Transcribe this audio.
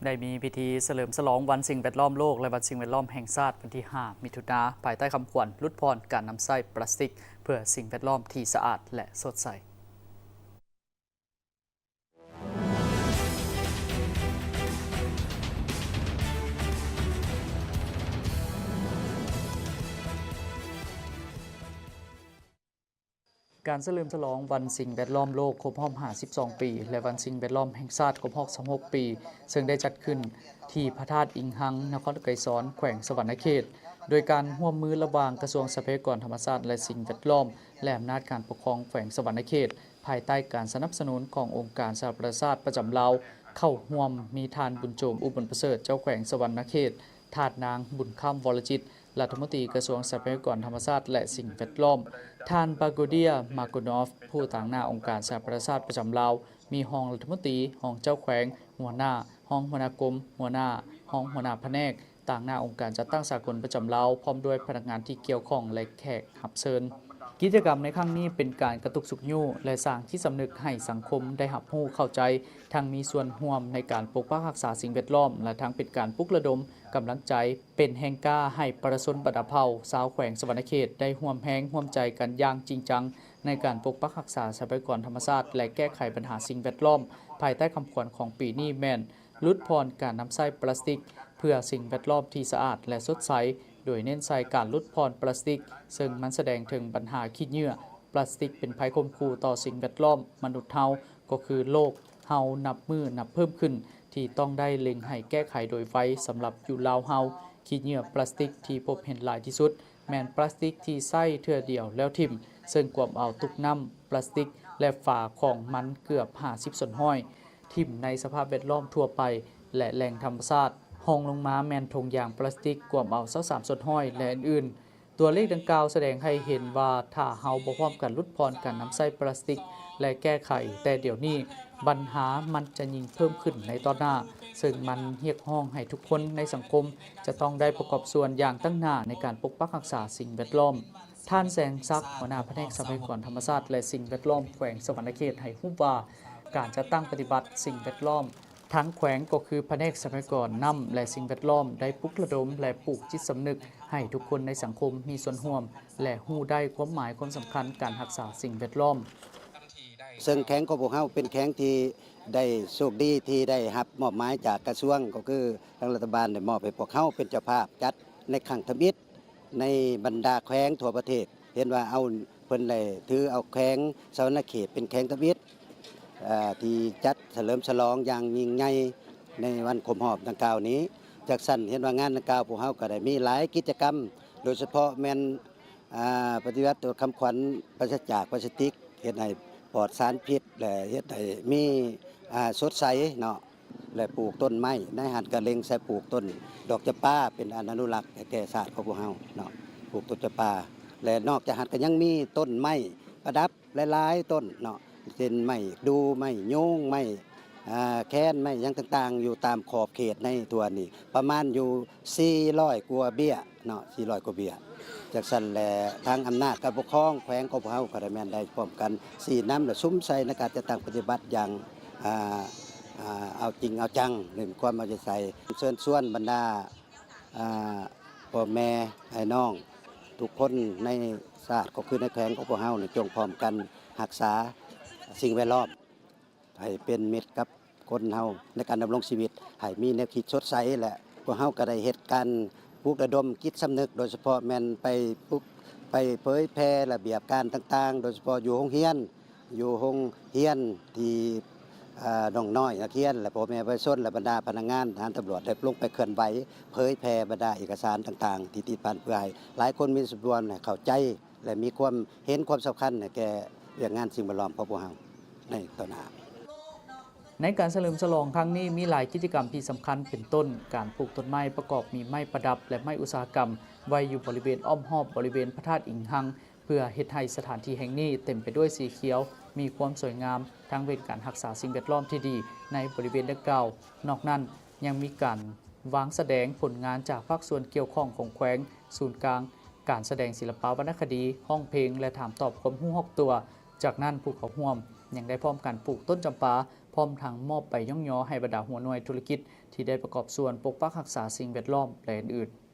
ได้มีพิธีเฉลิมฉลองวันสิ่งแวดล้อมโลกและวันสิ่งแวดล้อมแห่งชาติวันที่ 5 มิถุนายนภายใต้คำขวัญลดพรการนำไส้พลาสติกเพื่อสิ่งแวดล้อมที่สะอาดและสดใสการเฉลิมฉลองวันสิ่งแวดล้อมโลกครบรอบ52 ปีและวันสิ่งแวดล้อมแห่งชาติครบรอบ26 ปีซึ่งได้จัดขึ้นที่พระธาตุอิงหังนครไกรสอนแขวงสวรรณเขตโดยการร่วมมือระหว่างกระทรวงทรัพยากรธรรมชาติและสิ่งแวดล้อมและอำนาจการปกครองแขวงสวรรณเขตภายใต้การสนับสนุนขององค์การสหประชาชาติประจำลาวเข้าร่วมมีทานบุญโจมอุบลประเสริฐเจ้าแขวงสวรรณเขตทาสนางบุญค่ำวรจิตรัฐมนตรีกระทรวงทรัพยากรธรรมชาติและสิ่งแวดล้อมท่านบาโกเดียมาโกนอฟผู้ต่างหน้าองค์การสหประชาชาติประจำลาวมีห้องรัฐมนตรีห้องเจ้าแขวงหัวหน้าห้องหัวหน้ากรมหัวหน้าห้องหัวหน้าแผนกต่างหน้าองค์การจัดตั้งสากลประจำลาวพร้อมด้วยพนักงานที่เกี่ยวข้องและแขกรับเชิญกิจกรรมในครั้งนี้เป็นการกระตุกสุขยู่และสร้างที่สำนึกให้สังคมได้รับรู้เข้าใจทั้งมีส่วนร่วมในการปกป้องรักษาสิ่งแวดล้อมและทั้งเป็นการปลุกระดมกำลังใจเป็นแห่งกล้าให้ประชาชนบัดเผาชาวแขวงสวรรณเขตได้ร่วมแรงร่วมใจกันอย่างจริงจังในการปกปักรักษาทรัพยากรธรรมชาติและแก้ไขปัญหาสิ่งแวดล้อมภายใต้คำขวัญของปีนี้แม่นลดพรการนำไส้พลาสติกเพื่อสิ่งแวดล้อมที่สะอาดและสดใสโดยเน้นใส่การลดพรพลาสติกซึ่งมันแสดงถึงปัญหาขี้เหงื่อพลาสติกเป็นภัยคมคูต่อสิ่งแวดล้อมมนุษย์เฮาก็คือโลกเฮานับมือนับเพิ่มขึ้นที่ต้องได้เล็งให้แก้ไขโดยไวสำหรับอยู่ลาวเฮาขี้เหงื่อพลาสติกที่พบเห็นหลายที่สุดแม่นพลาสติกที่ใส่เทื่อเดียวแล้วทิ่มซึ่งกวมเอาตุกน้ำพลาสติกและฝาของมันเกือบ50 ส่วนห้อยทิ่มในสภาพแวดล้อมทั่วไปและแหล่งธรรมชาติห้องลงมาแมนทงยางพลาสติกกวมเอา23 ส่วนห้อยและอื่นๆตัวเลขดังกล่าวแสดงให้เห็นว่าถ้าเฮาบ่พร้อมกันลดพรการนำใช้พลาสติกและแก้ไขแต่เดี๋ยวนี้ปัญหามันจะยิ่งเพิ่มขึ้นในตอนหน้าซึ่งมันเรียกร้องให้ทุกคนในสังคมจะต้องได้ประกอบส่วนอย่างตั้งหน้าในการปกปักรักษาสิ่งแวดล้อมท่านแสงศักดิ์หัวหน้าแผนกทรัพยากรธรรมชาติและสิ่งแวดล้อมแขวงสวรรณเขตให้รู้ว่าการจะตั้งปฏิบัติสิ่งแวดล้อมทั้งแขวงก็คือแผนกทรัพยากรน้ำและสิ่งแวดล้อมได้ปลุกระดมและปลูกจิตสำนึกให้ทุกคนในสังคมมีส่วนร่วมและรู้ได้ความหมายความสำคัญการรักษาสิ่งแวดล้อมซึ่งแข้งของพวกเขาเป็นแข้งที่ได้โชคดีที่ได้รับมอบหมายจากกระทรวงก็คือทางรัฐบาลได้มอบให้พวกเขาเป็นเจ้าภาพจัดในครั้งทมิตรในบรรดาแข้งทั่วประเทศเห็นว่าเอาเพิ่นเลยถือเอาแข้งสวรรณเขตเป็นแข้งทมิตรที่จัดเฉลิมฉลองอย่างยิ่งใหญ่ในวันครบรอบดังกล่าวนี้จากสั้นเห็นว่างานดังกล่าวพวกเขาก็ได้มีหลายกิจกรรมโดยเฉพาะแม่นปฏิวัติตัวคำขวัญปราศจากพลาสติกเฮ็ดให้ปลอดสารพิษและเฮ็ดให้มีสดใสเนาะและปลูกต้นไม้ในหันกระเล็งใส่ปลูกต้นดอกจำปาเป็นอนุรักษ์แก่ศาสตร์ของพวกเฮาเนาะปลูกต้นจำปาและนอกจากหันก็ยังมีต้นไม้ประดับหลายๆต้นเนาะเช่นไม้ดูไม้โยงไม้แค้นไม้ยังต่างๆอยู่ตามขอบเขตในตัวนี้ประมาณอยู่400 กว่าเบี้ยเนาะ400 กว่าเบี้ยจากสั่นแลทางอำนาจการปกครองแขวงของพวกเฮาก็ได้แม่นได้พร้อมกันสีน้ำและซุ้มใส่ในการจะตั้งปฏิบัติอย่างเอาจริงเอาจังเรื่องความเอาใจใส่เชิญชวนบรรดาพ่อแม่ไอ้น้องทุกคนในศาสตร์ก็คือในแขวงของพวกเฮาจงพร้อมกันรักษาสิ่งแวดล้อมให้เป็นมิตรกับคนเฮาในการดำรงชีวิตให้มีแนวคิดสดใสและพวกเฮาก็ได้เฮ็ดการปลุกระดมจิตสำนึกโดยเฉพาะแม่นไปเผยแพร่ระเบียบการต่างๆโดยเฉพาะอยู่โรงเรียนที่น้องน้อยนักเรียนและพ่อแม่ประชาชนและบรรดาพนักงานทหารตำรวจได้ลงไปเคลื่อนไหวเผยแพร่บรรดาเอกสารต่างๆที่ติดพันเพื่อให้หลายคนมีส่วนร่วมเข้าใจและมีความเห็นความสำคัญแก่เรื่องงานสิ่งแวดล้อมของพวกเราในต่อหน้าในการเฉลิมฉลองครั้งนี้มีหลายกิจกรรมที่สำคัญเป็นต้นการปลูกต้นไม้ประกอบมีไม้ประดับและไม้อุตสาหกรรมไว้อยู่บริเวณอ้อมรอบบริเวณพระธาตุอิงหังเพื่อเฮ็ดให้สถานที่แห่งนี้เต็มไปด้วยสีเขียวมีความสวยงามทั้งเป็นการรักษาสิ่งแวดล้อมที่ดีในบริเวณดังกล่าวนอกนั้นยังมีการวางแสดงผลงานจากภาคส่วนเกี่ยวข้องของแขวงศูนย์กลางการแสดงศิลปวรรณคดีห้องเพลงและถามตอบความรู้รอบตัวจากนั้นผู้เข้าร่วมยังได้พร้อมกันปลูกต้นจำปาพ ร้อมทั้งมอบไปย่องยอให้บรรดาหัวหน่วยธุรกิจที่ได้ประกอบส่วนปกปักรักษาสิ่งแวดล้อมและอื่นๆ